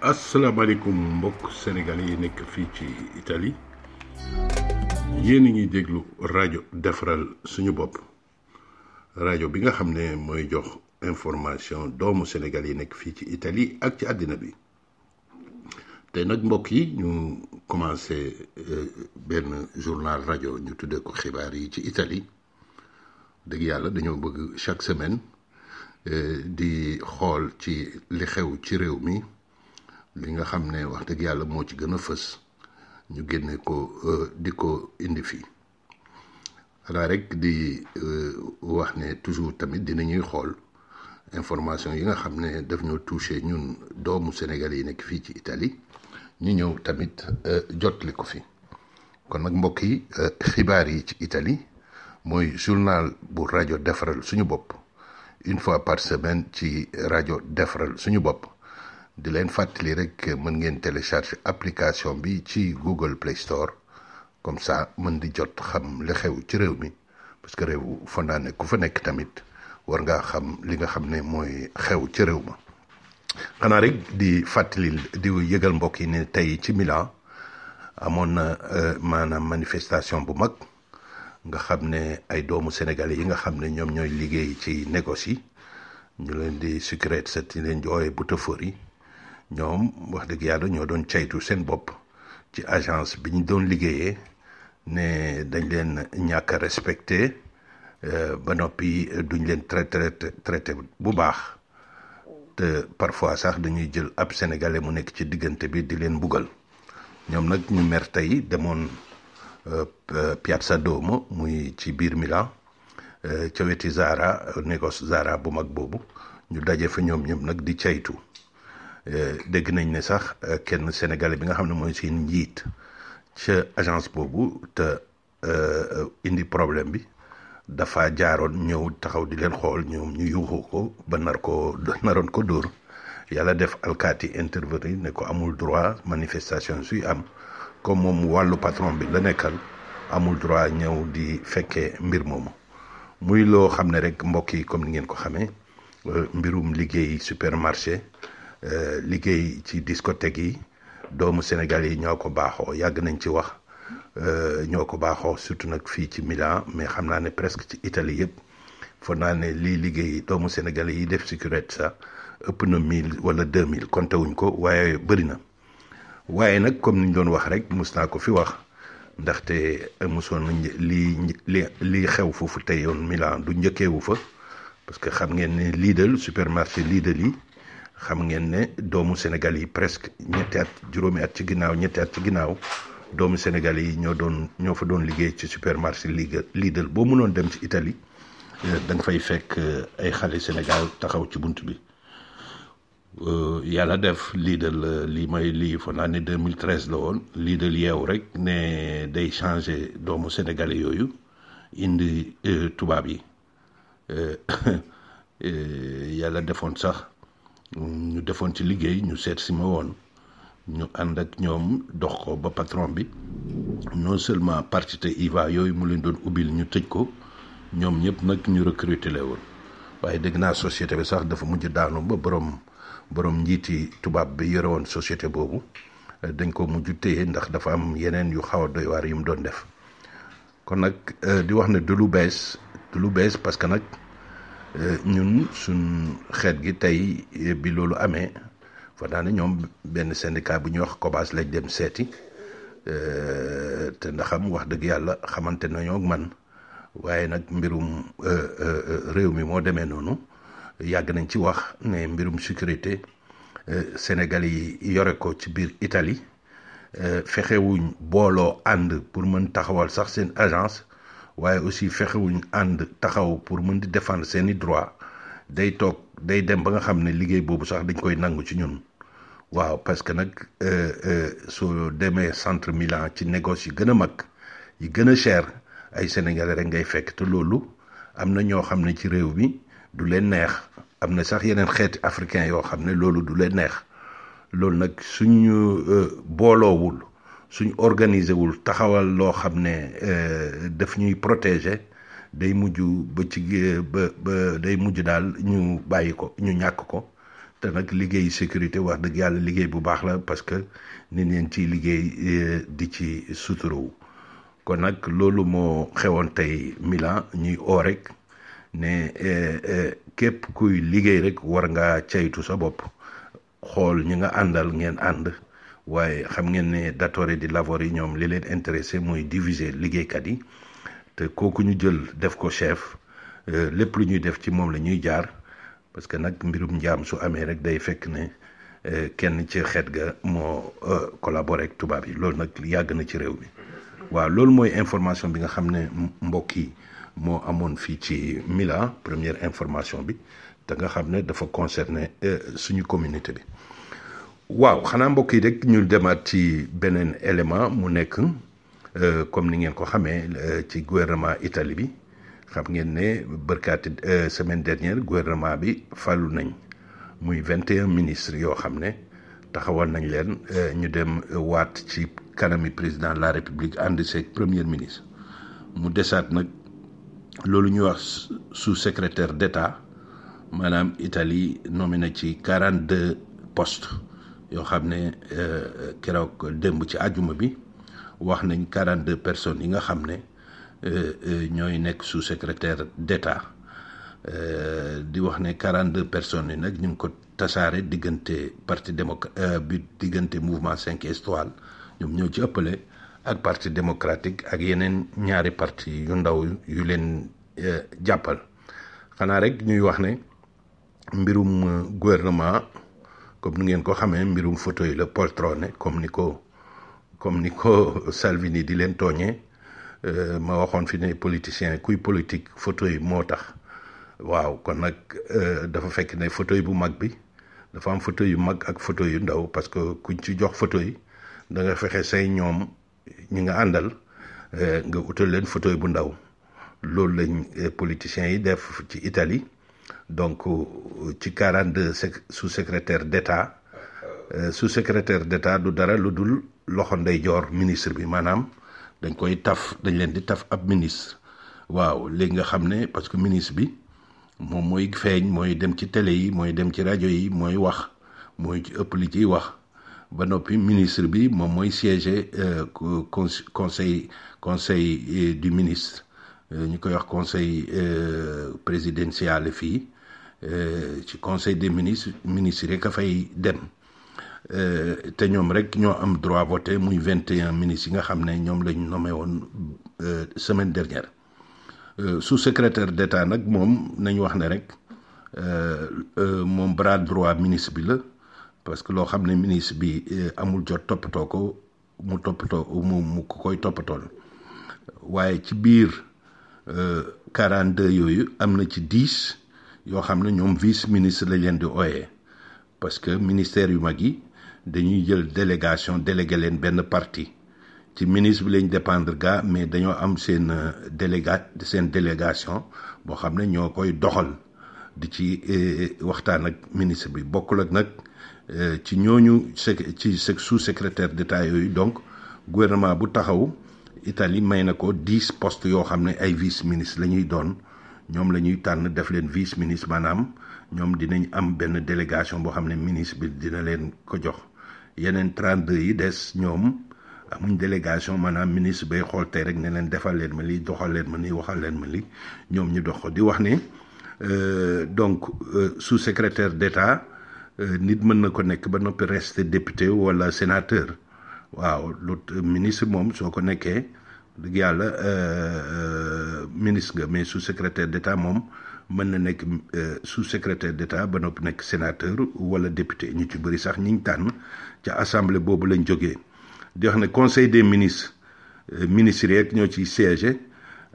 asalaamaaleykum mbokk sénégalais yi nekk fii ci Italie yéen a ngi déglu rajo defaral suñu bopp rajo bi nga xam ne mooy jox information doomu Sénégal yi nekk fii ci Italie ak ci àddina bi te nag mbokk yi ñu commencé benn journal rajo ñu tuddee ko xibaar yi ci Italie dëgg yàlla dañoo bëgg chaque semaine di xool ci li xew ci réew mi li nga xam ne wax dëgg yàlla moo ci gën a fës ñu génne ko di ko indi fii xanaa rek di wax ne toujours tamit dinañuy xool information yi nga xam ne daf ñoo touché ñun doomu Sénégal yi nekk fii ci Italie ñu ñëw tamit jotli ko fi kon nag mbokk yi xibaar yi ci Italie mooy journal bu rajo defaral suñu bopp une fois par semaine ci rajo defaral suñu bopp di leen fàttali rek mën ngeen télécharger application bi ci Google Play Store comme ça mën di jot xam li xew ci réew mi parce que réew fa naa ne ku fa nekk tamit war ngaa xam li nga xam ne mooy xew ci réew ma xanaa rek di fàttali di yëgal mbokk yi ne tey ci Milan amoon na maanaam manifestation bu mag nga xam ne ay doomu sénégalais yi nga xam ne ñoom ñooy liggéey ci négoce yi ñu leen di sucrète set yi leen jooye bouteillerie ñoom wax dëgg yàlla ñoo doon caytu seen bopp ci agence bi ñu doon liggéeyee ne dañ leen ñàkk a respecté ba noppi duñ leen traité bu baax te parfois sax dañuy jël ab sénégalais mu nekk ci diggante bi di leen buggal ñoom nag ñu mer tey demoon Piazza Duomo muy ci biir Milan ca weti Zara négoce Zara bu mag boobu ñu daje fa ñoom ñëpp nag di caytu dégg nañ ne sax kenn sénégalais bi nga xam ne mooy seen njiit ca agence boobu te indi problème bi dafa jaaroon ñëw taxaw di leen xool ñoom ñu yuuxu ko ba naroon ko dóor yàlla def alkaati intervenir ne ko amul droit manifestation suy am comme moom wàllu patron bi la nekkal amul droit ñëw di fekkee mbir moomu muy loo xam ne rek mbokk yi comme ni ngeen ko xamee mbirum liggéey supermarché liggéey ci discothèque yi doomu Sénégal yi ñoo ko baaxoo yàgg nañ ci wax ñoo ko baaxoo surtout nag fii ci Milan mais xam naa ne presque ci Italie yëpp foog naa ne lii liggéey doomu Sénégal yi def sécurité sax ëpp na 1000 wala 2000 compté wuñ ko waaye bëri na waaye nag comme niñ doon wax rek mus naa ko fi wax ndaxte mosoon nañ lii xew foofu tey yoon Milan du njëkkeewu fa parce que xam ngeen ne Lidl supermarché Lidl yi xam ngeen ne doomu Sénégal yi presque juróomi at ci ginnaaw ñetti at ci ginnaaw doomu Sénégal yi ñoo fa doon liggéey ci supermarché Lidl boo mënoon dem ci Italie da nga fay fekk ay xale Sénégal taxaw ci bunt bi yàlla def Lidl lii fa naa ne 2013 la woon Lidl yeew rek ne day changé doomu sénégalais yooyu indi tubaab yi yàlla defoon sax ñu defoon ci liggéey ñu seet si ma woon ñu ànd ak ñoom dox ko ba patron bi non seulement partite IVA yooyu mu leen doon ubbil ñu tëj ko ñoom ñëpp nag ñu recruter la woon waaye dégg naa société bi sax dafa mujj daanu ba borom njiiti tubaab bi yore woon société boobu dañ ko mujj téye ndax dafa am yeneen yu xaw a doy waar yu mu doon def kon nag di wax ne du lu bees parce que nag ñun suñ xeet gi tey bi loolu amee fa daane ñoom benn syndicat bu ñuy wax COBAS lañ dem seeti te ndaxam wax dëgg yàlla xamante nañoo ak man waaye nag mbirum réew mi moo demee noonu yàgg nañ ci wax ne mbirum sécurité Sénégal yi yore ko ci biir Italie fexewuñ booloo ànd pour mën taxawal sax seen agence waaye aussi fexewuñ ànd taxaw pour mën di défendre seeni droit day dem ba nga xam ne liggéey boobu sax dañ koy nangu ci ñun waaw parce que nag soo demee centre Milan ci négoce yi gën a mag yi gën a cher ay sénégalais rek ngay fekk te loolu am na ñoo xam ne ci réew mi du leen neex am na sax yeneen xeeti africain yoo xam ne loolu du leen neex loolu nag suñu booloowul suñ organisé wul taxawal loo xam ne daf ñuy protéger day mujj ba ci ba day mujj daal ñu bàyyi ko ñu ñàkk ko te nag liggéey sécurité wax dëgg yàlla liggéey bu baax la parce que nit ñeen ciy liggéey di ci suturawu kon nag loolu moo xewoon tey Milan ñuy oo rek ne képp kuy liggéey rek war nga caytu sa bopp xool ñi nga àndal ngeen ànd waaye xam ngeen ne datore di lavori ñoom li leen intéressé mooy diviser liggéeykat yi te kooku ñu jël def ko chef lépp lu ñuy def ci moom la ñuy jaar parce que nag mbirum njaam su amee rek day fekk ne kenn ci xeet ga moo collaboré ak tubaab yi loolu nag yàgg na ci réew mi waaw loolu mooy information bi nga xam ne mbokk yi moo amoon fii ci Milan première information bi te nga xam ne dafa concerné suñu communauté bi waaw xanaa mbokk yi rek ñu demaat ci beneen élément mu nekk comme ni ngeen ko xamee ci gouvernement Italie bi xam ngeen ne bërkaati semaine dernière gouvernement bi fàllu nañ muy 21 ministres yoo xam ne taxawal nañ leen ñu dem waat ci kanami président de la république ànd seeg premier ministre mu desaat nag loolu ñuy wax sous-secrétaire d'État maanaam Italie nommé na ci 42 postes yoo xam ne keroog démb ci àjjuma bi wax nañ 42 personnes yi nga xam ne ñooy nekk sous-secrétaire d'État di wax ne 42 personnes yi nag ñu ngi ko tasaare diggante parti bi diggante mouvement 5 étoiles ñoom ñoo ci ëppale ak parti démocratique ak yeneen ñaari parti yu ndaw yu leen jàppal xanaa rek ñuy wax ne mbirum gouvernement comme ni ngeen ko xamee mbirum fauteuil la poltrone comme ni ko Salvini di leen tooñee ma waxoon fi ne politicien kuy politique fauteuil moo tax waaw kon nag dafa fekk ne fauteuil bu mag bi dafa am fauteuil yu mag ak fauteuil yu ndaw parce que kuñ ci jox fauteuil da nga fexe say ñoom ñi nga àndal nga utal leen fauteuil bu ndaw loolu lañ politiciens yi def ci Italie donc ci 42 sous-secrétaire d'État sous-secrétaire d'État du dara lu dul loxo ndeyjoor ministre bi maanaam dañ leen di taf ab ministre waaw léegi nga xam ne parce que ministre bi moom mooy feeñ mooy dem ci télé yi mooy dem ci rajo yi mooy wax mooy ci ëpp li ciy wax ba noppi ministre bi moom mooy siéger conseil du ministre ñu koy wax conseil présidentiel fii ci conseil des ministres rek a fay dem te ñoom rek ñoo am droit voter muy 21 ministres yi nga xam ne ñoom lañ nommé woon semaine dernière sous-secrétaire d'État nag moom nañu wax ne rek moom bras droit ministre bi la parce que loo xam ne ministre bi amul jot toppatoo ko mu ko koy toppatool waaye ci biir 42 yooyu am na ci 10 yoo xam ne ñoom vice ministre lañ leen di ooyee parce que ministère yu mag yi dañuy jël délégation délégué leen benn parti ci ministre bi lañ dépendre ga mais dañoo am seen délégation boo xam ne ñoo koy doxal di ci waxtaan ak ministre bi bokkul ak nag ci ñooñu ci sous-secrétaire d'État yooyu donc gouvernement bu taxaw Italie may na ko 10 postes yoo xam ne ay vice ministre la ñuy doon ñoom la ñuy tànn def leen vice ministre maanaam ñoom dinañ am benn délégation boo xam ne ministre bi dina leen ko jox yeneen 32 yi des ñoom amuñ délégation maanaam ministre bay xool tey rek ne leen defal leen ma lii doxal leen ma lii waxal leen ma lii ñoom ñu dox ko di wax ne donc sous-secrétaire d'État nit mën na ko nekk ba noppi rester député wala sénateur waaw lu ministre moom soo ko nekkee dëgg yàlla ministre nga mais sous-secrétaire d'État moom mën na nekk sous-secrétaire d'État ba noppi nekk sénateur wala député ñu ci bëri sax ñiñ tànn ca assemblée boobu lañ jógee di wax ne conseil des ministres ministres yeeg ñoo ciy siégé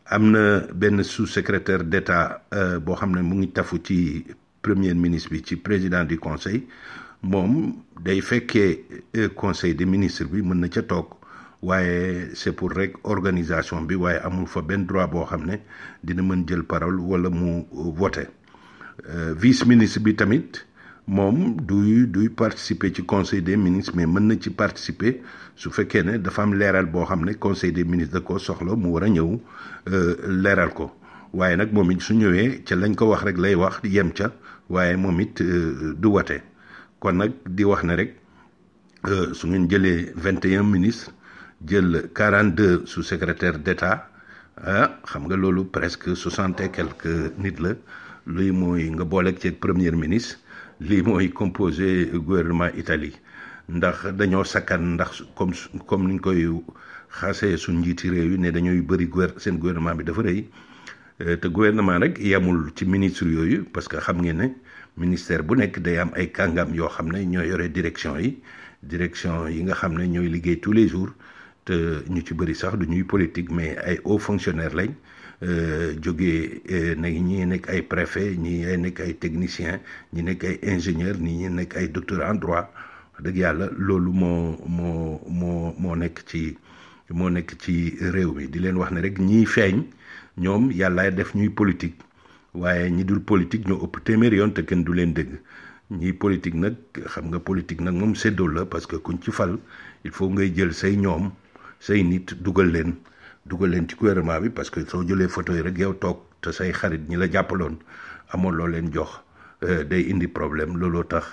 am na benn sous-secrétaire d'État boo xam ne mu ngi tafu ci premier ministre bi ci président du conseil moom day fekkee conseil des ministres bi mën na ca toog waaye c'est pour rek organisation bi waaye amul fa benn droit boo xam ne dina mën jël parole wala mu voter vice ministre bi tamit moom duy participer ci conseil des ministres mais mën na ci participer su fekkee ne dafa am leeral boo xam ne conseil des ministres da ko soxla mu war a ñëw leeral ko waaye nag moom it su ñëwee ca lañ ko wax rek lay wax yem ca waaye moom it du wate kon nag di wax ne rek su ngeen jëlee 21 ministres jël 42 sous-secrétaires d'État xam nga loolu presque 60 et quelques nit la luy mooy nga booleeg ci premier ministre lii mooy composé gouvernement Italie ndax dañoo sakkan ndax comme niñ koy xasee suñ njiiti réew yi ne dañuy bëri seen gouvernement bi dafa rëy te gouvernement rek yamul ci ministre yooyu parce que xam ngeen ne ministère bu nekk day am ay kàngam yoo xam ne ñoo yore direction yi nga xam ne ñooy liggéey tous les jours te ñu ci bëri sax du ñuy politique mais ay hauts fonctionnaires lañ jógee nag ñi nekk ay préfet ñi nekk ay technicien ñi nekk ay ingénieur ñi nekk ay docteur en droit wax dëgg yàlla loolu moo nekk ci réew mi di leen wax ne rek ñiy feeñ ñoom yàlla def ñuy politique waaye ñi dul politique ñoo ëpp téeméeri yoon te kenn du leen dégg ñiy politique nag xam nga politique nag moom séddoo la parce que kuñ ci fal il faut ngay jël say nit dugal leen ci gouvernement bi parce que soo jëlee photo yi rek yow toog te say xarit ñi la jàppaloon amoon loo leen jox day indi problème looloo tax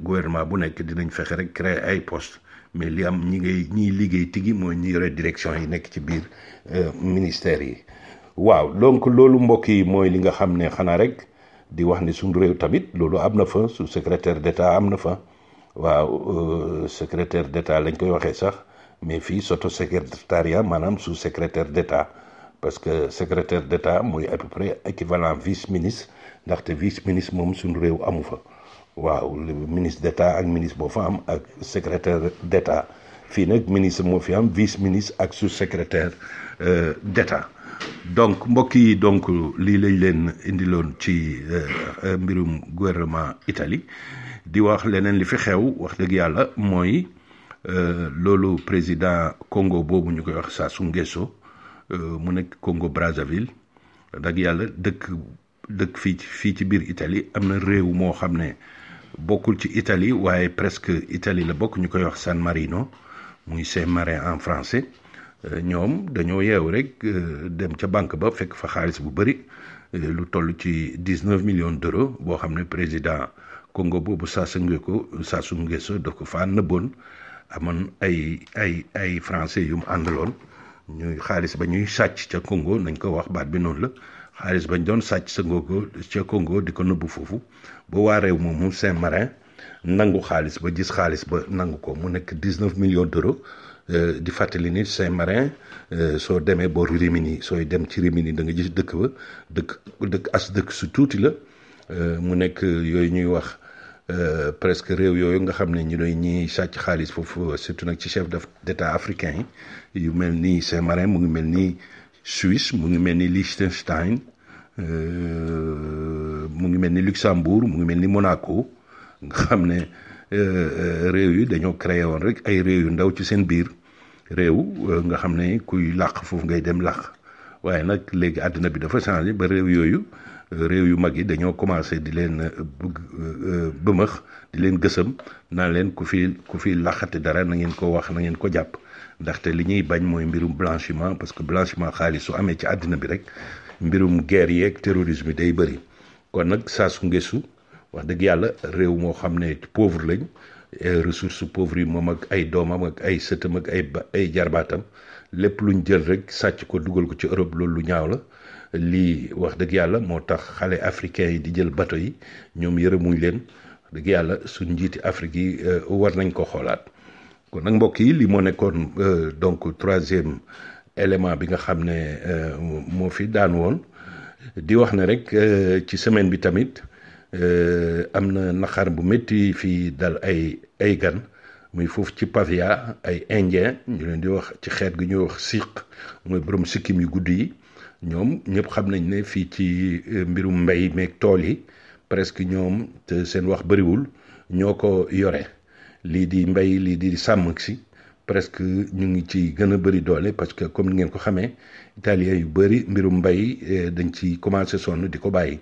gouvernement bu nekk dinañ fexe rek créer ay poste mais li am ñiy liggéey tigi mooy ñi yore direction yi nekk ci biir ministère yi waaw donc loolu mbokk yi mooy li nga xam ne xanaa rek di wax ne suñu réew tamit loolu am na fa sous secrétaire d'État am na fa waaw secrétaire d'État lañ koy waxee sax mais fii sotto-secrétariat maanaam sous secrétaire d'État parce que secrétaire d'État mooy à peu près équivalent vice-ministre ndaxte vice-ministre moom suñu réew amu fa waaw le ministre d'État ak ministre moo fa am ak secrétaire d'État fii nag ministre moo fi am vice-ministre ak sous-secrétaire d'État donc mbokk yi donc lii lañ leen indiloon ci mbirum gouvernement Italie di wax leneen li fi xew wax dëgg yàlla mooy loolu président Congo boobu ñu koy wax Sassou Nguesso mu nekk Congo Brazzaville dëgg yàlla dëkk fii ci biir Italie am na réew moo xam ne bokkul ci Italie waaye presque Italie la bokk ñu koy wax San Marino muy Saint-Marin en français ñoom dañoo yeew rek dem ca banque ba fekk fa xaalis bu bëri lu toll ci 19 millions d'euros boo xam ne président Congo boobu Sassou Nguesso daf ko faa nëbboon amoon ay français yu mu àndaloon ñuy xaalis ba ñuy sàcc ca Congo nañ ko wax baat bi noonu la xaalis bañ doon sàcc ca Congo di ko nëbbu foofu ba waa réew moomu Saint-Marin nangu xaalis ba gis xaalis ba nangu ko mu nekk 19 millions d'euros di fàttali ni Saint-Marin soo demee booru Rimini sooy dem ci Rimini da nga gis dëkk ba dëkk su tuuti la mu nekk yooyu ñuy wax presque réew yooyu nga xam ne ñi sàcc xaalis foofu surtout nag ci chef d'État africain yi yu mel ni Saint-Marin mu ngi mel ni Suisse mu ngi mel ni Liechtenstein mu ngi mel ni Luxembourg mu ngi mel ni Monaco nga xam ne réew yi dañoo créé woon rek ay réew yu ndaw ci seen biir réew nga xam ne kuy làq foofu ngay dem làq waaye nag léegi àddina bi dafa changé ba réew yu mag yi dañoo commencé di leen bëmëx di leen gësam naan leen ku fi làqate dara na ngeen ko wax na ngeen ko jàpp ndaxte li ñuy bañ mooy mbirum blanchiment parce que blanchiment xaalis su amee ci àddina bi rek mbirum guerre yeeg terrorisme yi day bëri kon nag Sassou Nguesso wax dëgg yàlla réew moo xam ne pauvre lañ ressources pauvres yi moom ak ay doomam ak ay sëtam ak ay jarbaatam lépp luñ jël rek sàcc ko dugal ko ci Europe loolu lu ñaaw la lii wax dëgg yàlla moo tax xale africains yi di jël bateau yi ñoom yërëmuñ leen wax dëgg yàlla suñ njiiti Afrique yi war nañ ko xoolaat kon nag mbokk yi lii moo nekkoon donc troisième élément bi nga xam ne moo fi daan woon di wax ne rek ci semaine bi tamit am na naqar bu métti fii dal ay gan muy foofu ci Pavia ay indien ñu leen di wax ci xeet gi ñuy wax sikh mooy borom sikkim yu gudd yi ñoom ñëpp xam nañ ne fii ci mbirum mbay meeg tool yi presque ñoom te seen wax bëriwul ñoo ko yore lii di mbay lii di sàmm si presque ñu ngi ci gën a bëri doole parce que comme ni ngeen ko xamee italien yu bëri mbirum mbay dañ ci commencé sonn di ko bàyyi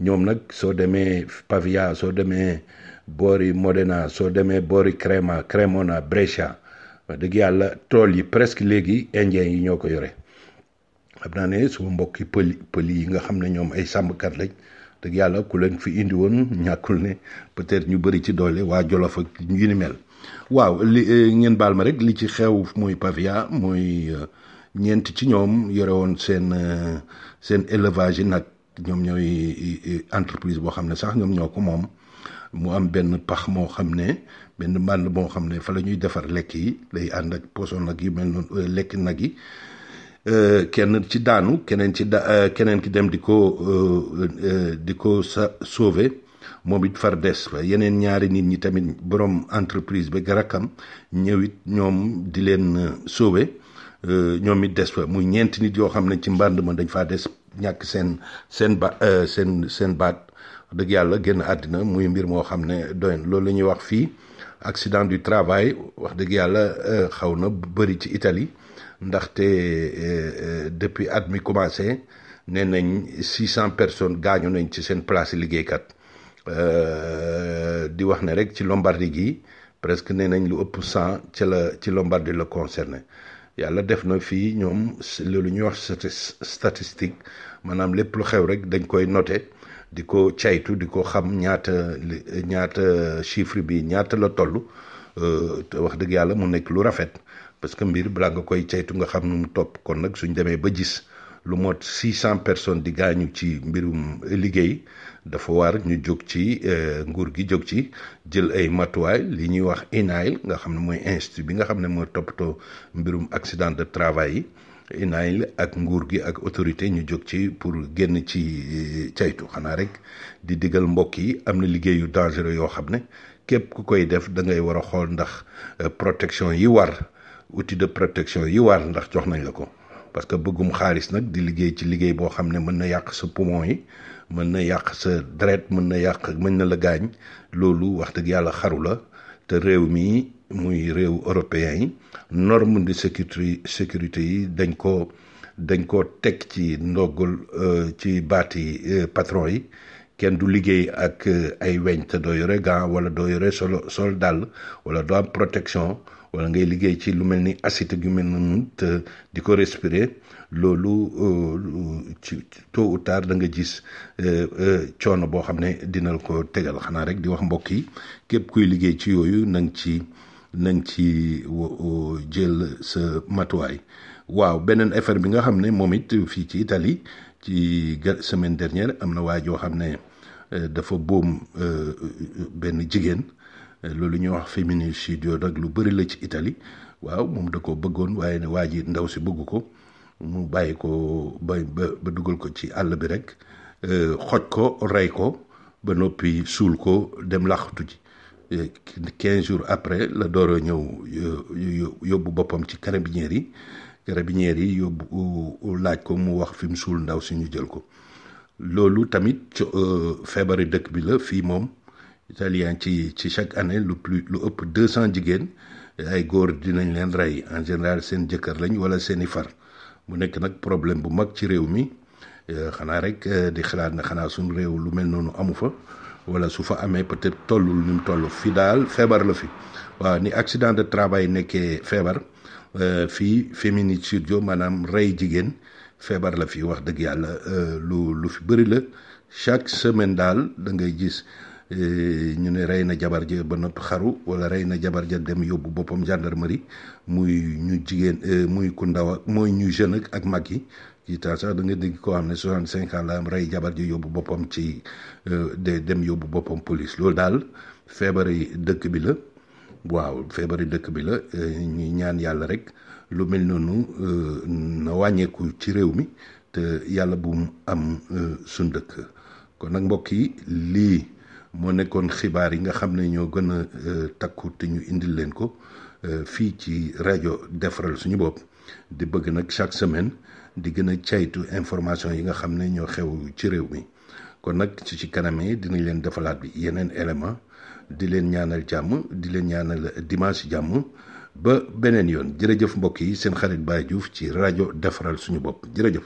ñoom nag soo demee Pavia soo demee boori Modena soo demee boori Cremona Brescia wax dëgg yàlla tool yi presque léegi indien yi ñoo ko yore xam naa ne suma mbokki pël yi nga xam ne ñoom ay sàmmkat lañ dëgg yàlla ku leen fi indi woon ñàkkul ne peut-être ñu bëri ci doole waa Jolof ak yu ni mel. waaw li ngeen baal ma rek li ci xew mooy Pavia mooy ñeent ci ñoom yore woon seen élevage yi nag ñoom ñooy entreprise boo xam ne sax ñoom ñoo ko moom mu am benn pax moo xam ne benn mbànd moo xam ne fa la ñuy defar lekk yi lay ànd ak poson nag yu mel noonu lekk nag yi kenn ci daanu keneen ki dem di ko sauver moom it far des fa yeneen ñaari nit ñi tamit borom entreprise ba rakkam ñëw it ñoom di leen sauver ñoom it des fa muy ñeenti nit yoo xam ne ci mbànd ma dañ faa des ñàkk seen baat dëgg yàlla génn àddina muy mbir moo xam ne doy na loolu la ñuy wax fii accident du travail wax dëgg yàlla xaw na bëri ci Italie ndaxte depuis at mi commencé nee nañ 600 personnes gaañu nañ ci seen place liggéeykat di wax ne rek ci Lombardie gi presque nee nañ lu ëpp 100 ci Lombardie la concerné yàlla def na fii ñoom loolu ñuy wax statistique maanaam lépp lu xew rek dañ koy noté di ko caytu di ko xam ñaata chiffre bi ñaata la toll te wax dëgg yàlla mu nekk lu rafet parce que mbir balaa nga koy caytu nga xam nu mu topp kon nag suñ demee ba gis lu mot 600 personnes di gaañu ci mbirum liggéey dafa war ñu jóg ci nguur gi jóg ci jël ay matuwaay li ñuy wax INAIL nga xam ne mooy institut bi nga xam ne mooy toppatoo mbirum accident de travail yi INAIL ak nguur gi ak autorité ñu jóg ci pour génn ci caytu xanaa rek di digal mbokk yi am na liggéey yu dangereux yoo xam ne képp ku koy def da ngay war a xool ndax protection yi war outil de protection yi war ndax jox nañ la ko parce que bëggum xaalis nag di liggéey ci liggéey boo xam ne mën na yàq sa poumon yi mën na yàq sa deret mën na la gaañ loolu wax dëgg yàlla xaru la te réew mi muy réew européen yi norme de sécurité yi dañ ko teg ci ndoggul ci baati patron yi kenn du liggéey ak ay weñ te doo yore gant wala doo yore sol dàll wala doo am protection wala ngay liggéey ci lu mel ni acide yu mel noonu te di ko respirer loolu ci tôt ou tard da nga gis coono boo xam ne dina ko tegal xanaa rek di wax mbokk yi képp kuy liggéey ci yooyu nañ ci jël sa matuwaay. waaw beneen affaire bi nga xam ne moom it fii ci Italie ci semaine dernière am na waa joo xam ne dafa boom benn jigéen. loolu ñuy wax féminicide nag lu bëri la ci Italie waaw moom da ko bëggoon waaye ne waa ji ndaw si bëgg ko mu bàyyi ko ba dugal ko ci àll bi rek xoj ko rey ko ba noppi suul ko dem làqatu ji 15 jours après la door a ñëw yóbbu boppam ci carabinieri yi yóbbu laaj ko mu wax fi mu suul ndaw si ñu jël ko loolu tamit feebari dëkk bi la fii moom italien ci chaque année lu ëpp 200 jigéen ay góor dinañ leen rey en général seen jëkkër lañ wala seeni far mu nekk nag problème bu mag ci réew mi xanaa rek di xalaat ne xanaa suñu réew lu mel noonu amu fa wala su fa amee peut-être tollul ni mu toll fi daal feebar la fi waaw ni accident de travail nekkee feebar fii féminicide maanaam rey jigéen feebar la fi wax dëgg yàlla lu fi bëri la chaque semaine daal da ngay gis ñu ne rey na jabar ja ba noppi xaru wala rey na jabar ja dem yóbbu boppam gendarmerie muy ñu jigéen muy ku ndaw ak mooy ñu jeune ak mag yi ci temps sax da nga dégg koo xam ne 65 ans la am rey jabar ja yóbbu boppam ci dem yóbbu boppam police loolu daal feebari dëkk bi la waaw feebari dëkk bi la ñuy ñaan yàlla rek lu mel noonu na wàññeeku ci réew mi te yàlla bu mu am suñ dëkk kon nag mbokk yi lii moo nekkoon xibaar yi nga xam ne ñoo gën a takku te ñu indil leen ko fii ci rajo defaral suñu bopp di bëgg nag chaque semaine di gën a caytu information yi nga xam ne ñoo xew ci réew mi kon nag ci kanamee dinañ leen defalaat bi yeneen élément di leen ñaanal jàmm di leen ñaanal dimanche jàmm ba beneen yoon jërëjëf mbokk yi seen xarit Baye Diouf ci rajo defaral suñu bopp jërëjëf